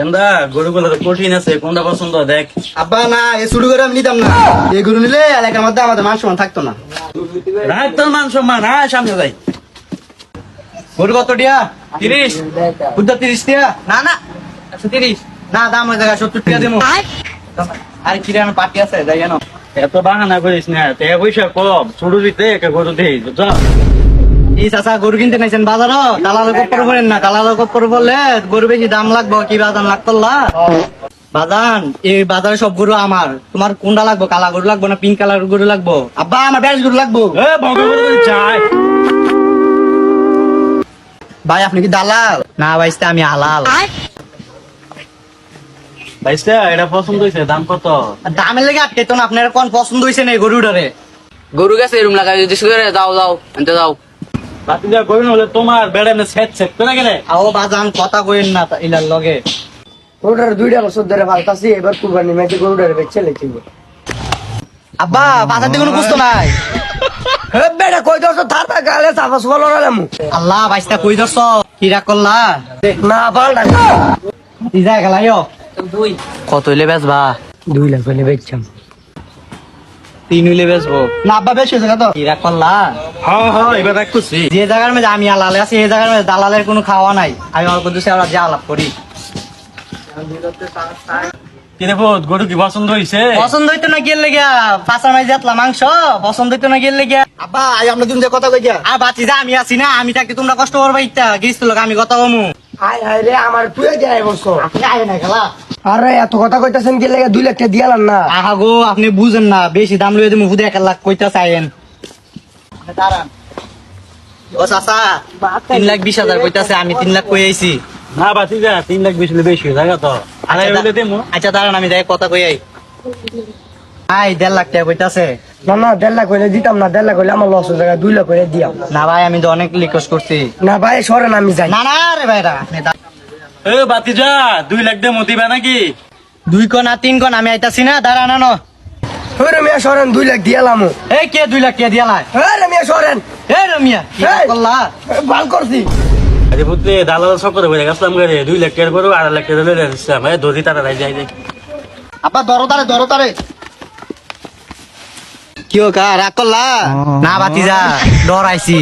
কেন্দা গরুগুলো তো কঠিন আছে, কোনটা পছন্দ দেখ। আব্বা না, এই শুরু করে আমি নিতাম না। এই গরু নিলে এলাকার মধ্যে আমাদের মান সম্মান থাকতো না। রাখ তোর মান সম্মান, হ্যাঁ সামনে যাই। গরু কত টিয়া? 30 বুদ্ধা 30 টিয়া? না না 130 না, দাম ওই জায়গায় 70 টিয়া দেবো। আরে কিরে আমার পার্টি আছে, যাই জানো। এত বাহানা করিস না, টাকা পয়সা কম, ছোট দিতে একটা গরু দেই বুঝছো। এই চাচা গরু কিনতে নাইছেন বাজারও, দালালের কপ্পর করেন না। দালালের কপ্পর বললে গরু বেশি দাম লাগবো, কি বাজান লাগতল্লা বাজান। এই বাজারে সব গরু আমার। তোমার কোনটা লাগবো, কালা গরু লাগবো না পিঙ্ক কালার গরু লাগবো? আব্বা আমার বেশ গরু লাগবো। এ ভগবান চাই ভাই আপনি কি দালাল? না ভাইস্তে আমি হালাল। ভাইস্তা এটা পছন্দ হয়েছে, দাম কত? দামের লেগে আটকে তো না, আপনার কোন পছন্দ হয়েছে না এই গরুটারে? গরু গেছে এরুম লাগাই যদি যাও যাও এনতে যাও। বাতিজা কইন হলে তোমার বেড়ে না সেট সেট করে গেলে। আও বাজান কথা কইেন না ইলার লগে। গরুটার 2 বছর ধরে পালতাছি, এবার কুরবানি মেয়েকে গরুটার বেচে লেছি। আব্বা বাজার দিয়ে কোনো বুঝতো নাই। হে বেটা কই দছ থারবা গালে সাফাস বলরালাম। আল্লাহ বাইস্তা কই দছ কি রাগ করলা? না পাল্টা ই যায় গেলাইও। কত হইলে বেচবা? 2 লাখ হলে বেচছাম। 3 হইলে বেচবো না আব্বা, বেশি হয়েছে কত? কি রাগ করলা? হ্যাঁ হ্যাঁ এবার রাখছি। যে জায়গার মধ্যে আমি আলালে আছি এই জায়গার মধ্যে দালালের কোনো খাওয়া নাই। আমি অল্প দুসে আমরা যা আলাপ করি। কিরে বোধ গরু কি পছন্দ হয়েছে? পছন্দ হইতো না গেলে গিয়া পাঁচা মাই যাতলা মাংস পছন্দ হইতো না গেলে গিয়া। আব্বা আমরা তুমি কথা কই গিয়া আর বাতি যা আমি আছি না, আমি থাকতে তোমরা কষ্ট করবা ইচ্ছা গিয়েছিল আমি কথা কমু। হায় হায় রে আমার তুই যাই বছর। আপনি আয় না খেলা। আরে এত কথা কইতাছেন কি লাগে 2 লাখ টাকা দিয়ালাম না। আহা গো আপনি বুঝেন না, বেশি দাম লইয়া দিমু হুদে 1 লাখ কইতা চাইেন। দাঁড়ান ও চাচা 3,20,000 কইতাছে, আমি 3 লাখ কই আইছি। না বাতিজা 3 লাখ বেশি হলে বেশি হয়ে যায় তো। আড়াই হইলে দেবো। আচ্ছা দাঁড়ান আমি যাই কথা কই আই। 1.5 লাখ টাকা কইতাছে। না না 1.5 লাখ হইলে দিতাম না, 1.5 লাখ হইলে আমার লস হয়ে যায়, 2 লাখ হইলে দিয়াম। না ভাই আমি তো অনেক রিকোয়েস্ট করছি। না ভাই সরেন আমি যাই। না না রে ভাইরা আপনি এ বাতিজা 2 লাখ দিয়ে মতিবা নাকি? 2 কোন আর 3 কোন আমি আইতাছি না, দাঁড়ান না। ওরে মিয়া সরেন 2 লাখ দিয়ালাম। এই কে 2 লাখ টাকা দিয়ালা? আরে মিয়া সরেন। এই রমিয়া কি এই! করলা? ভাল করছি। আরে বুঝতে দালাল সকরে বলে গেছিলাম গাড়ি 2 লাখ টাকা করবো, 2.5 লাখ টাকা লইলে আসছিলাম। এই ধরি তারা যাই যাই। আপা দরতারে কি ও কা রাগ করলা? না বাতি যা ডরাইছি।